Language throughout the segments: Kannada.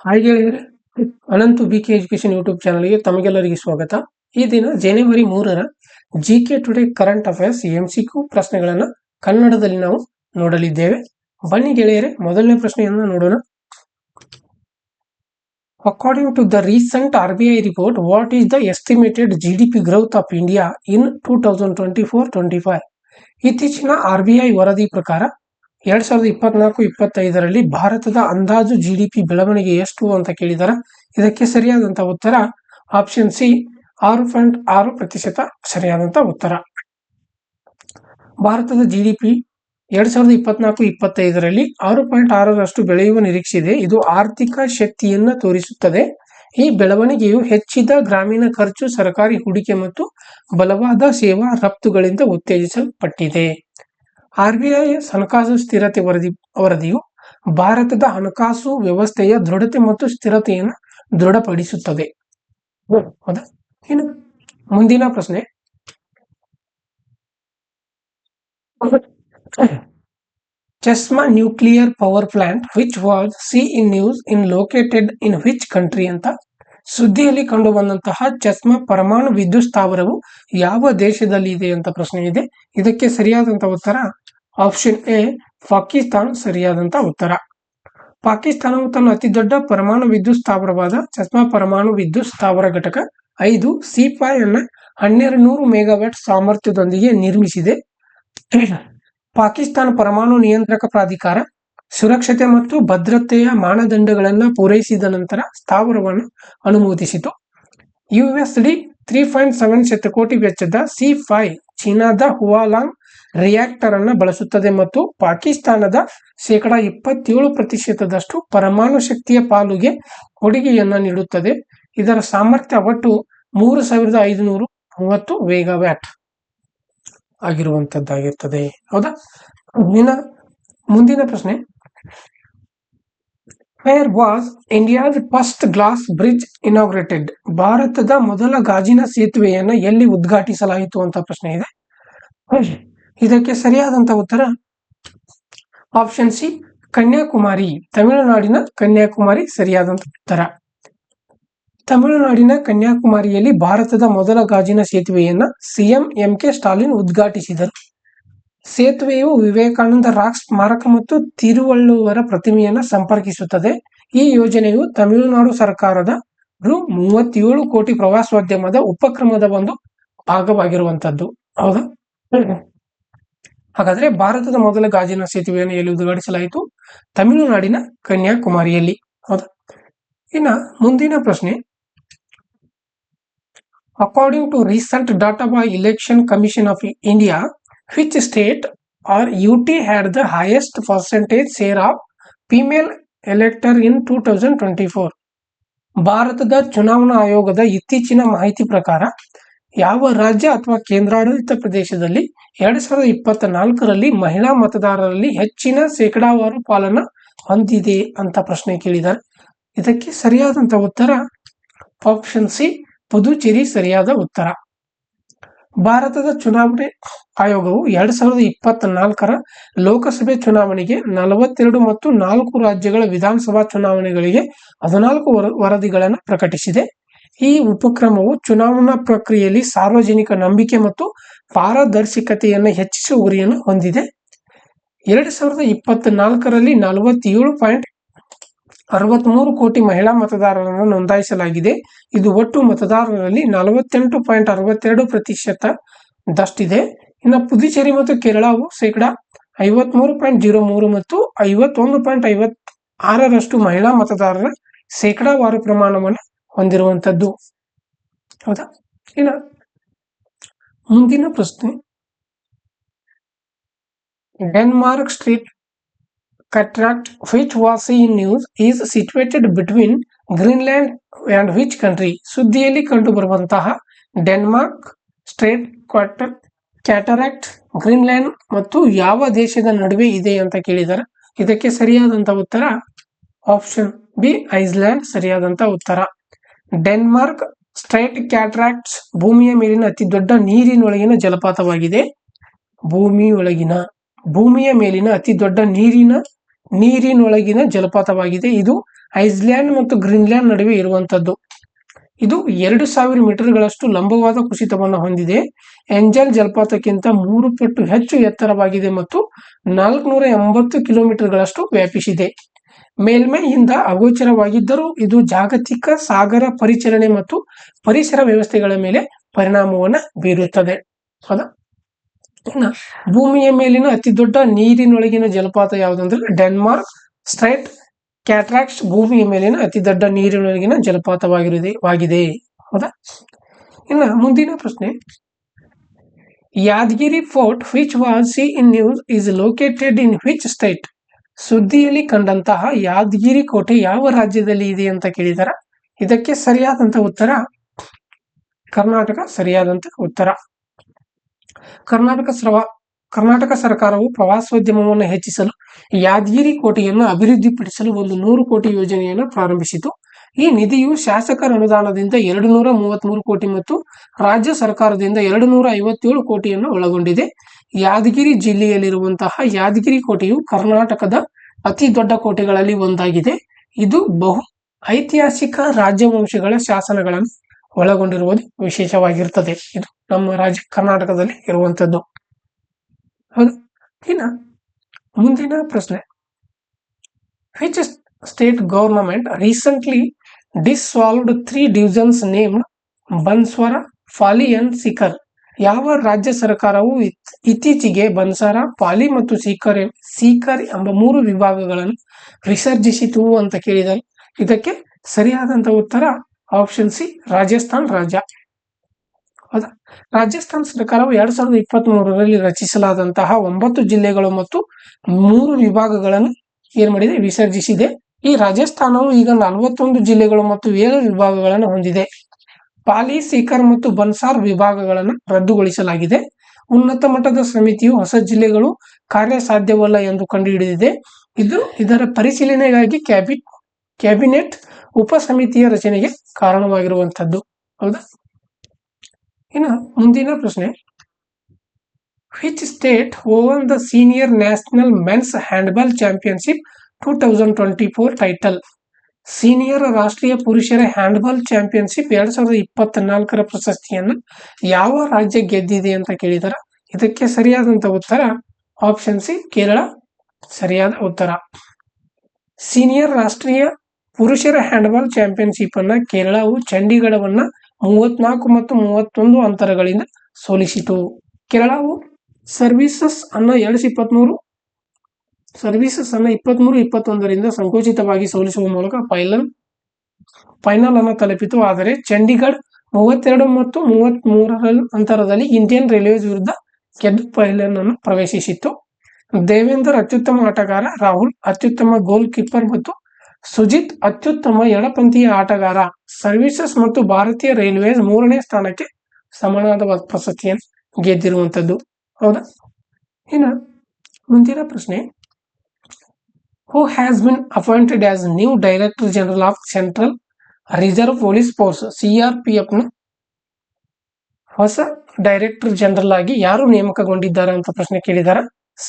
ಹಾಯ್ ಗೆಳೆಯರೆ, ಅನಂತು ಬಿಕೆ ಎಜುಕೇಶನ್ ಯೂಟ್ಯೂಬ್ ಚಾನಲ್ಗೆ ತಮಗೆಲ್ಲರಿಗೆ ಸ್ವಾಗತ. ಈ ದಿನ ಜನವರಿ 3ರ GK today current affairs MCQ ಪ್ರಶ್ನೆಗಳನ್ನು ಕನ್ನಡದಲ್ಲಿ ನಾವು ನೋಡಲಿದ್ದೇವೆ. ಬನ್ನಿ ಗೆಳೆಯರೆ, ಮೊದಲನೇ ಪ್ರಶ್ನೆಯನ್ನು ನೋಡೋಣ. According to the recent RBI report, what is the estimated GDP growth of India in 2024-25? ಇತ್ತೀಚಿನ RBI ವರದಿ ಪ್ರಕಾರ 2024-25ರಲ್ಲಿ ಭಾರತದ ಅಂದಾಜು GDP ಬೆಳವಣಿಗೆ ಎಷ್ಟು ಅಂತ ಕೇಳಿದಾರೆ. ಇದಕ್ಕೆ ಸರಿಯಾದಂತ ಉತ್ತರ ಆಪ್ಷನ್ ಸಿ 6.6% ಸರಿಯಾದಂತ ಉತ್ತರ. ಭಾರತದ GDP 2024-25ರಲ್ಲಿ 6.6ರಷ್ಟು ಬೆಳೆಯುವ ನಿರೀಕ್ಷೆ ಇದೆ. ಇದು ಆರ್ಥಿಕ ಶಕ್ತಿಯನ್ನ ತೋರಿಸುತ್ತದೆ. ಈ ಬೆಳವಣಿಗೆಯು ಹೆಚ್ಚಿದ ಗ್ರಾಮೀಣ ಖರ್ಚು, ಸರ್ಕಾರಿ ಹೂಡಿಕೆ ಮತ್ತು ಬಲವಾದ ಸೇವಾ ರಫ್ತುಗಳಿಂದ ಉತ್ತೇಜಿಸಲ್ಪಟ್ಟಿದೆ. RBI ಹಣಕಾಸು ಸ್ಥಿರತೆ ವರದಿಯು ಭಾರತದ ಹಣಕಾಸು ವ್ಯವಸ್ಥೆಯ ದೃಢತೆ ಮತ್ತು ಸ್ಥಿರತೆಯನ್ನು ದೃಢಪಡಿಸುತ್ತದೆ. ಹೌದಾ? ಇನ್ನು ಮುಂದಿನ ಪ್ರಶ್ನೆ. Chashma nuclear power plant which was seen in news in located in which country ಅಂತ ಸುದ್ದಿಯಲ್ಲಿ ಕಂಡು ಬಂದಂತಹ ಚೆಸ್ಮಾ ಪರಮಾಣು ವಿದ್ಯುತ್ ಸ್ಥಾವರವು ಯಾವ ದೇಶದಲ್ಲಿ ಇದೆ ಅಂತ ಪ್ರಶ್ನೆ ಇದೆ. ಇದಕ್ಕೆ ಸರಿಯಾದಂತ ಉತ್ತರ ಆಪ್ಷನ್ ಎ ಪಾಕಿಸ್ತಾನ ಸರಿಯಾದಂತ ಉತ್ತರ. ಪಾಕಿಸ್ತಾನವು ತನ್ನ ಅತಿ ದೊಡ್ಡ ಪರಮಾಣು ವಿದ್ಯುತ್ ಸ್ಥಾವರವಾದ ಚೆಸ್ಮಾ ಪರಮಾಣು ವಿದ್ಯುತ್ ಸ್ಥಾವರ ಘಟಕ 5 C5 ಅನ್ನು 1200 ಮೆಗಾವ್ಯಾಟ್ ಸಾಮರ್ಥ್ಯದೊಂದಿಗೆ ನಿರ್ಮಿಸಿದೆ. ಪಾಕಿಸ್ತಾನ ಪರಮಾಣು ನಿಯಂತ್ರಕ ಪ್ರಾಧಿಕಾರ ಸುರಕ್ಷತೆ ಮತ್ತು ಭದ್ರತೆಯ ಮಾನದಂಡಗಳನ್ನು ಪೂರೈಸಿದ ನಂತರ ಸ್ಥಾವರವನ್ನು ಅನುಮೋದಿಸಿತು. USD 3.7 ಶತಕೋಟಿ ವೆಚ್ಚದ C5 ಚೀನಾದ ಹುವಾಲಾಂಗ್ ರಿಯಾಕ್ಟರ್ ಅನ್ನು ಬಳಸುತ್ತದೆ ಮತ್ತು ಪಾಕಿಸ್ತಾನದ 27% ಪರಮಾಣು ಶಕ್ತಿಯ ಪಾಲುಗೆ ಕೊಡುಗೆಯನ್ನು ನೀಡುತ್ತದೆ. ಇದರ ಸಾಮರ್ಥ್ಯ ಒಟ್ಟು 3530 ಮೆಗಾವ್ಯಾಟ್ ಆಗಿರುವಂತದ್ದಾಗಿರ್ತದೆ. ಹೌದಾ? ಮುಂದಿನ ಪ್ರಶ್ನೆ. Where was India's first glass bridge inaugurated? ಭಾರತದ ಮೊದಲ ಗಾಜಿನ ಸೇತುವೆಯನ್ನು ಎಲ್ಲಿ ಉದ್ಘಾಟಿಸಲಾಯಿತು ಅಂತ ಪ್ರಶ್ನೆ ಇದೆ. ಇದಕ್ಕೆ ಸರಿಯಾದಂತ ಉತ್ತರ ಆಪ್ಷನ್ ಸಿ ಕನ್ಯಾಕುಮಾರಿ. ತಮಿಳುನಾಡಿನ ಕನ್ಯಾಕುಮಾರಿ ಸರಿಯಾದಂತ ಉತ್ತರ. ತಮಿಳುನಾಡಿನ ಕನ್ಯಾಕುಮಾರಿಯಲ್ಲಿ ಭಾರತದ ಮೊದಲ ಗಾಜಿನ ಸೇತುವೆಯನ್ನ CM MK ಸ್ಟಾಲಿನ್ ಉದ್ಘಾಟಿಸಿದರು. ಸೇತುವೆಯು ವಿವೇಕಾನಂದ ರಾಕ್ ಸ್ಮಾರಕ ಮತ್ತು ತಿರುವಳ್ಳುವರ ಪ್ರತಿಮೆಯನ್ನು ಸಂಪರ್ಕಿಸುತ್ತದೆ. ಈ ಯೋಜನೆಯು ತಮಿಳುನಾಡು ಸರ್ಕಾರದ ರು 37 ಕೋಟಿ ಪ್ರವಾಸೋದ್ಯಮದ ಉಪಕ್ರಮದ ಒಂದು ಭಾಗವಾಗಿರುವಂತದ್ದು. ಹೌದಾ? ಹಾಗಾದ್ರೆ ಭಾರತದ ಮೊದಲ ಗಾಜಿನ ಸೇತುವೆಯನ್ನು ಎಲ್ಲಿ ಉದ್ಘಾಟಿಸಲಾಯಿತು? ತಮಿಳುನಾಡಿನ ಕನ್ಯಾಕುಮಾರಿಯಲ್ಲಿ. ಹೌದಾ? ಇನ್ನ ಮುಂದಿನ ಪ್ರಶ್ನೆ. According to recent data by election commission of India, which state or UT had the highest percentage share of female elector in 2024? ಭಾರತದ ಚುನಾವಣಾ ಆಯೋಗದ ಇತ್ತೀಚಿನ ಮಾಹಿತಿ ಪ್ರಕಾರ ಯಾವ ರಾಜ್ಯ ಅಥವಾ ಕೇಂದ್ರಾಡಳಿತ ಪ್ರದೇಶದಲ್ಲಿ 2024ರಲ್ಲಿ ಮಹಿಳಾ ಮತದಾರರಲ್ಲಿ ಹೆಚ್ಚಿನ ಶೇಕಡಾವಾರು ಪಾಲನ್ನ ಹೊಂದಿದೆ ಅಂತ ಪ್ರಶ್ನೆ ಕೇಳಿದ್ದಾರೆ. ಇದಕ್ಕೆ ಸರಿಯಾದಂತ ಉತ್ತರ ಆಪ್ಷನ್ ಸಿ ಪುದುಚೇರಿ ಸರಿಯಾದ ಉತ್ತರ. ಭಾರತದ ಚುನಾವಣೆ ಆಯೋಗವು 2024ರ ಲೋಕಸಭೆ ಚುನಾವಣೆಗೆ 42 ಮತ್ತು 4 ರಾಜ್ಯಗಳ ವಿಧಾನಸಭಾ ಚುನಾವಣೆಗಳಿಗೆ 14 ವರದಿಗಳನ್ನು ಪ್ರಕಟಿಸಿದೆ. ಈ ಉಪಕ್ರಮವು ಚುನಾವಣಾ ಪ್ರಕ್ರಿಯೆಯಲ್ಲಿ ಸಾರ್ವಜನಿಕ ನಂಬಿಕೆ ಮತ್ತು ಪಾರದರ್ಶಕತೆಯನ್ನು ಹೆಚ್ಚಿಸುವ ಗುರಿಯನ್ನು ಹೊಂದಿದೆ. 2024ರಲ್ಲಿ 47.63 ಕೋಟಿ ಮಹಿಳಾ ಮತದಾರರನ್ನು ನೋಂದಾಯಿಸಲಾಗಿದೆ. ಇದು ಒಟ್ಟು ಮತದಾರರಲ್ಲಿ 48.62% ದಷ್ಟಿದೆ. ಇನ್ನು ಪುದುಚೇರಿ ಮತ್ತು ಕೇರಳವು 53.03 ಮತ್ತು 51.56ರಷ್ಟು ಮಹಿಳಾ ಮತದಾರರ ಶೇಕಡಾವಾರು ಪ್ರಮಾಣವನ್ನು ಹೊಂದಿರುವಂತದ್ದು. ಹೌದಾ? ಇನ್ನು ಮುಂದಿನ ಪ್ರಶ್ನೆ. Denmark street cataract which was seen in news is situated between Greenland and which country? ಸುದ್ದಿಯಲ್ಲಿ ಕಂಡು ಬರುವಂತಹ ಡೆನ್ಮಾರ್ಕ್ ಸ್ಟ್ರೇಟ್ ಕ್ಯಾಟರಾಕ್ಟ್ ಗ್ರೀನ್ಲ್ಯಾಂಡ್ ಮತ್ತು ಯಾವ ದೇಶದ ನಡುವೆ ಇದೆ ಅಂತ ಕೇಳಿದ್ದಾರೆ. ಇದಕ್ಕೆ ಸರಿಯಾದಂತ ಉತ್ತರ ಆಪ್ಷನ್ ಬಿ ಐಸ್ಲ್ಯಾಂಡ್ ಸರಿಯಾದಂತ ಉತ್ತರ. ಡೆನ್ಮಾರ್ಕ್ ಸ್ಟ್ರೇಟ್ ಕ್ಯಾಟರಾಕ್ಟ್ಸ್ ಭೂಮಿಯ ಮೇಲಿನ ಅತಿ ದೊಡ್ಡ ನೀರಿನೊಳಗಿನ ಜಲಪಾತವಾಗಿದೆ. ಭೂಮಿಯ ಮೇಲಿನ ಅತಿ ದೊಡ್ಡ ನೀರಿನ ನೀರಿನೊಳಗಿನ ಜಲಪಾತವಾಗಿದೆ. ಇದು ಐಸ್ಲ್ಯಾಂಡ್ ಮತ್ತು ಗ್ರೀನ್ಲ್ಯಾಂಡ್ ನಡುವೆ ಇರುವಂತದ್ದು. ಇದು 2000 ಮೀಟರ್ಗಳಷ್ಟು ಲಂಬವಾದ ಕುಸಿತವನ್ನು ಹೊಂದಿದೆ. ಏಂಜಲ್ ಜಲಪಾತಕ್ಕಿಂತ 3 ಪಟ್ಟು ಹೆಚ್ಚು ಎತ್ತರವಾಗಿದೆ ಮತ್ತು 480 ಕಿಲೋಮೀಟರ್ಗಳಷ್ಟು ವ್ಯಾಪಿಸಿದೆ. ಮೇಲ್ಮೈಯಿಂದ ಅಗೋಚರವಾಗಿದ್ದರೂ ಇದು ಜಾಗತಿಕ ಸಾಗರ ಪರಿಚಲನೆ ಮತ್ತು ಪರಿಸರ ವ್ಯವಸ್ಥೆಗಳ ಮೇಲೆ ಪರಿಣಾಮವನ್ನು ಬೀರುತ್ತದೆ. ಹೌದಾ? ಇನ್ನು ಭೂಮಿಯ ಮೇಲಿನ ಅತಿ ದೊಡ್ಡ ನೀರಿನೊಳಗಿನ ಜಲಪಾತ ಯಾವುದಂದ್ರೆ ಡೆನ್ಮಾರ್ಕ್ ಸ್ಟ್ರೈಟ್ ಕ್ಯಾಟ್ರಾಕ್ಟ್ಸ್ ಭೂಮಿಯ ಮೇಲಿನ ಅತಿ ದೊಡ್ಡ ನೀರಿನೊಳಗಿನ ಜಲಪಾತವಾಗಿದೆ. ಹೌದಾ? ಇನ್ನು ಮುಂದಿನ ಪ್ರಶ್ನೆ, Yadgiri fort which was seen in news is located in which state? ಸುದ್ದಿಯಲ್ಲಿ ಕಂಡಂತಹ ಯಾದಗಿರಿ ಕೋಟೆ ಯಾವ ರಾಜ್ಯದಲ್ಲಿ ಇದೆ ಅಂತ ಕೇಳಿದಾರ. ಇದಕ್ಕೆ ಸರಿಯಾದಂತ ಉತ್ತರ ಕರ್ನಾಟಕ. ಸರಿಯಾದಂತ ಉತ್ತರ ಕರ್ನಾಟಕ ಸರ್ಕಾರವು ಪ್ರವಾಸೋದ್ಯಮವನ್ನು ಹೆಚ್ಚಿಸಲು ಯಾದಗಿರಿ ಕೋಟೆಯನ್ನು ಅಭಿವೃದ್ಧಿಪಡಿಸಲು ಒಂದು 100 ಕೋಟಿ ಯೋಜನೆಯನ್ನು ಪ್ರಾರಂಭಿಸಿತು. ಈ ನಿಧಿಯು ಶಾಸಕರ ಅನುದಾನದಿಂದ 233 ಕೋಟಿ ಮತ್ತು ರಾಜ್ಯ ಸರ್ಕಾರದಿಂದ 257 ಕೋಟಿಯನ್ನು ಒಳಗೊಂಡಿದೆ. ಯಾದಗಿರಿ ಜಿಲ್ಲೆಯಲ್ಲಿರುವಂತಹ ಯಾದಗಿರಿ ಕೋಟೆಯು ಕರ್ನಾಟಕದ ಅತಿ ದೊಡ್ಡ ಕೋಟೆಗಳಲ್ಲಿ ಒಂದಾಗಿದೆ. ಇದು ಬಹು ಐತಿಹಾಸಿಕ ರಾಜವಂಶಗಳ ಶಾಸನಗಳನ್ನು ಒಳಗೊಂಡಿರುವುದು ವಿಶೇಷವಾಗಿರುತ್ತದೆ. ಇದು ನಮ್ಮ ರಾಜ್ಯ ಕರ್ನಾಟಕದಲ್ಲಿ ಇರುವಂತದ್ದು. ಹೌದು. ಇನ್ನು ಮುಂದಿನ ಪ್ರಶ್ನೆ, which state government recently dissolved 3 divisions named Banswara, Pali and Sikar? ಯಾವ ರಾಜ್ಯ ಸರ್ಕಾರವು ಇತ್ತೀಚೆಗೆ ಬನ್ಸಾರ, ಪಾಲಿ ಮತ್ತು ಸೀಕರ್ ಎಂಬ 3 ವಿಭಾಗಗಳನ್ನು ವಿಸರ್ಜಿಸಿತು ಅಂತ ಕೇಳಿದರೆ ಇದಕ್ಕೆ ಸರಿಯಾದಂತ ಉತ್ತರ ಆಪ್ಷನ್ ಸಿ, ರಾಜಸ್ಥಾನ್ ರಾಜ್ಯ. ಹೌದಾ? ರಾಜಸ್ಥಾನ್ ಸರ್ಕಾರವು 2023ರಲ್ಲಿ ರಚಿಸಲಾದಂತಹ 9 ಜಿಲ್ಲೆಗಳು ಮತ್ತು 3 ವಿಭಾಗಗಳನ್ನು ಏನ್ ಮಾಡಿದೆ, ವಿಸರ್ಜಿಸಿದೆ. ಈ ರಾಜಸ್ಥಾನವು ಈಗ 41 ಜಿಲ್ಲೆಗಳು ಮತ್ತು 7 ವಿಭಾಗಗಳನ್ನು ಹೊಂದಿದೆ. ಪಾಲಿ, ಸೀಕರ್ ಮತ್ತು ಬನ್ಸಾರ್ ವಿಭಾಗಗಳನ್ನು ರದ್ದುಗೊಳಿಸಲಾಗಿದೆ. ಉನ್ನತ ಮಟ್ಟದ ಸಮಿತಿಯು ಹೊಸ ಜಿಲ್ಲೆಗಳು ಕಾರ್ಯಸಾಧ್ಯವಲ್ಲ ಎಂದು ಕಂಡುಹಿಡಿದಿದೆ. ಇದರ ಪರಿಶೀಲನೆಗಾಗಿ ಕ್ಯಾಬಿನೆಟ್ ಉಪಸಮಿತಿಯ ರಚನೆಗೆ ಕಾರಣವಾಗಿರುವಂತದ್ದು. ಹೌದಾ? ಇನ್ನು ಮುಂದಿನ ಪ್ರಶ್ನೆ, which state oven the senior national men's handball championship 2024 title? Senior ರಾಷ್ಟ್ರೀಯ ಪುರುಷರ ಹ್ಯಾಂಡ್ಬಾಲ್ ಚಾಂಪಿಯನ್ಶಿಪ್ 2024ರ ಪ್ರಶಸ್ತಿಯನ್ನು ಯಾವ ರಾಜ್ಯ ಗೆದ್ದಿದೆ ಅಂತ ಕೇಳಿದಾರೆ. ಇದಕ್ಕೆ ಸರಿಯಾದಂತ ಉತ್ತರ ಆಪ್ಷನ್ ಸಿ, ಕೇರಳ. ಸರಿಯಾದ ಉತ್ತರ. ಸೀನಿಯರ್ ರಾಷ್ಟ್ರೀಯ ಪುರುಷರ ಹ್ಯಾಂಡ್ಬಾಲ್ ಚಾಂಪಿಯನ್ಶಿಪ್ ಅನ್ನ ಕೇರಳವು ಚಂಡೀಗಢವನ್ನ 34 ಮತ್ತು 31 ಅಂತರಗಳಿಂದ ಸೋಲಿಸಿತು. ಕೇರಳವು ಸರ್ವೀಸಸ್ ಅನ್ನ 23-21ರಿಂದ ಸಂಕೋಚಿತವಾಗಿ ಸೋಲಿಸುವ ಮೂಲಕ ಫೈನಲ್ ಅನ್ನು ತಲುಪಿತು. ಆದರೆ ಚಂಡೀಗಢ 32 ಮತ್ತು 33 ಅಂತರದಲ್ಲಿ ಇಂಡಿಯನ್ ರೈಲ್ವೇಸ್ ವಿರುದ್ಧ ಗೆದ್ದು ಫೈನಲ್ ಅನ್ನು ಪ್ರವೇಶಿಸಿತ್ತು. ದೇವೇಂದರ್ ಅತ್ಯುತ್ತಮ ಆಟಗಾರ, ರಾಹುಲ್ ಅತ್ಯುತ್ತಮ ಗೋಲ್ ಕೀಪರ್ ಮತ್ತು ಸುಜಿತ್ ಅತ್ಯುತ್ತಮ ಎಡಪಂಥೀಯ ಆಟಗಾರ. ಸರ್ವೀಸಸ್ ಮತ್ತು ಭಾರತೀಯ ರೈಲ್ವೇಸ್ 3ನೇ ಸ್ಥಾನಕ್ಕೆ ಸಮಾನವಾದ ಪ್ರಶಸ್ತಿಯನ್ನು ಗೆದ್ದಿರುವಂತದ್ದು. ಹೌದಾ? ಇನ್ನು ಮುಂದಿನ ಪ್ರಶ್ನೆ, who has been appointed as new director general of central reserve police force? CRPF ನ ಹೊಸ ಡೈರೆಕ್ಟರ್ ಜನರಲ್ ಆಗಿ ಯಾರು ನೇಮಕಗೊಂಡಿದ್ದಾರೆ ಅಂತ ಪ್ರಶ್ನೆ ಕೇಳಿದ್ದಾರೆ.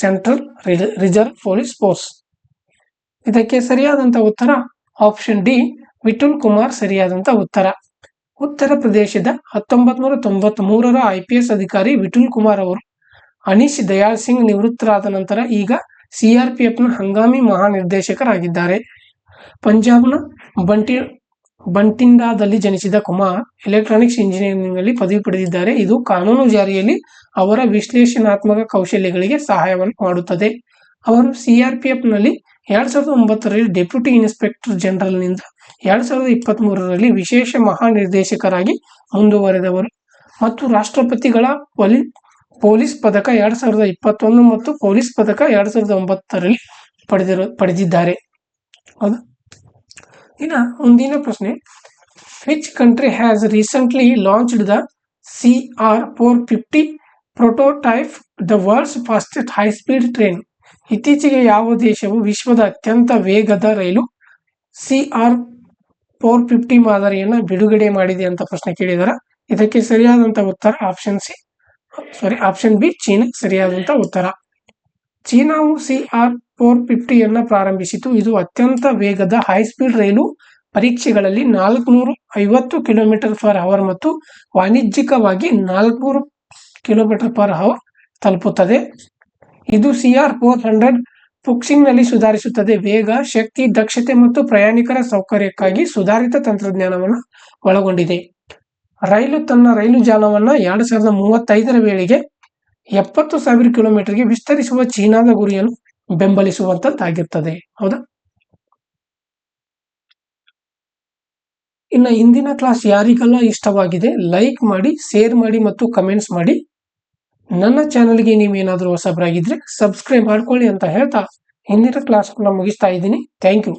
Central reserve police force. ಇದಕ್ಕೆ ಸರಿಯಾದಂತ ಉತ್ತರ ಆಪ್ಷನ್ ಡಿ, ವಿಠುಲ್ ಕುಮಾರ್. ಸರಿಯಾದಂತ ಉತ್ತರ. ಉತ್ತರ ಪ್ರದೇಶದ 1993ರ IPS ಅಧಿಕಾರಿ ವಿಠುಲ್ ಕುಮಾರ್ ಅವರು ಅನೀಶ್ ದಯಾಳ್ ಸಿಂಗ್ ನಿವೃತ್ತರಾದ ನಂತರ ಈಗ CRPFನ ಹಂಗಾಮಿ ಮಹಾನಿರ್ದೇಶಕರಾಗಿದ್ದಾರೆ. ಪಂಜಾಬ್ನ ಬಂಟಿಂಡಾದಲ್ಲಿ ಜನಿಸಿದ ಕುಮಾರ್ ಎಲೆಕ್ಟ್ರಾನಿಕ್ಸ್ ಇಂಜಿನಿಯರಿಂಗ್ ನಲ್ಲಿ ಪದವಿ ಪಡೆದಿದ್ದಾರೆ. ಇದು ಕಾನೂನು ಜಾರಿಯಲ್ಲಿ ಅವರ ವಿಶ್ಲೇಷಣಾತ್ಮಕ ಕೌಶಲ್ಯಗಳಿಗೆ ಸಹಾಯವನ್ನು ಮಾಡುತ್ತದೆ. ಅವರು CRPFನಲ್ಲಿ 2009ರಲ್ಲಿ ಡೆಪ್ಯೂಟಿ ಇನ್ಸ್ಪೆಕ್ಟರ್ ಜನರಲ್ ನಿಂದ 2023ರಲ್ಲಿ ವಿಶೇಷ ಮಹಾನಿರ್ದೇಶಕರಾಗಿ ಮುಂದುವರೆದವರು ಮತ್ತು ರಾಷ್ಟ್ರಪತಿಗಳ ಪೊಲೀಸ್ ಪದಕ 2021 ಮತ್ತು ಪೊಲೀಸ್ ಪದಕ 2009ರಲ್ಲಿ ಪಡೆದಿದ್ದಾರೆ. ಹೌದಾ? ಇನ್ನು ಮುಂದಿನ ಪ್ರಶ್ನೆ, which country has recently launched the CR450 prototype, the world's fastest high speed train? ಇತ್ತೀಚೆಗೆ ಯಾವ ದೇಶವು ವಿಶ್ವದ ಅತ್ಯಂತ ವೇಗದ ರೈಲು CR450 ಮಾದರಿಯನ್ನು ಬಿಡುಗಡೆ ಮಾಡಿದೆ ಅಂತ ಪ್ರಶ್ನೆ ಕೇಳಿದಾರೆ. ಇದಕ್ಕೆ ಸರಿಯಾದಂತ ಉತ್ತರ ಆಪ್ಷನ್ ಬಿ, ಚೀನಾ. ಸರಿಯಾದಂತ ಉತ್ತರ. ಚೀನಾವು 450 ಪ್ರಾರಂಭಿಸಿತು. ಇದು ಅತ್ಯಂತ ವೇಗದ ಹೈಸ್ಪೀಡ್ ರೈಲು ಪರೀಕ್ಷೆಗಳಲ್ಲಿ 450 km/h ಮತ್ತು ವಾಣಿಜ್ಯಿಕವಾಗಿ 400 km/h ತಲುಪುತ್ತದೆ. ಇದು CR400 ಫುಕ್ಸಿಂಗ್ನಲ್ಲಿ ಸುಧಾರಿಸುತ್ತದೆ. ವೇಗ, ಶಕ್ತಿ, ದಕ್ಷತೆ ಮತ್ತು ಪ್ರಯಾಣಿಕರ ಸೌಕರ್ಯಕ್ಕಾಗಿ ಸುಧಾರಿತ ತಂತ್ರಜ್ಞಾನವನ್ನು ಒಳಗೊಂಡಿದೆ. ರೈಲು ತನ್ನ ರೈಲು ಜಾಲವನ್ನು 2035 ವೇಳೆಗೆ 70,000 ಕಿಲೋಮೀಟರ್ಗೆ ವಿಸ್ತರಿಸುವ ಚೀನಾದ ಗುರಿಯನ್ನು ಬೆಂಬಲಿಸುವಂತದ್ದಾಗಿರ್ತದೆ. ಹೌದಾ? ಇನ್ನು ಇಂದಿನ ಕ್ಲಾಸ್ ಯಾರಿಗೆಲ್ಲ ಇಷ್ಟವಾಗಿದೆ ಲೈಕ್ ಮಾಡಿ, ಶೇರ್ ಮಾಡಿ ಮತ್ತು ಕಮೆಂಟ್ಸ್ ಮಾಡಿ. ನನ್ನ ಚಾನಲ್ಗೆ ನೀವೇನಾದರೂ ಹೊಸಬರಾಗಿದ್ರೆ ಸಬ್ಸ್ಕ್ರೈಬ್ ಮಾಡ್ಕೊಳ್ಳಿ ಅಂತ ಹೇಳ್ತಾ ಇಂದಿನ ಕ್ಲಾಸ್ ಮುಗಿಸ್ತಾ ಇದ್ದೀನಿ. Thank you.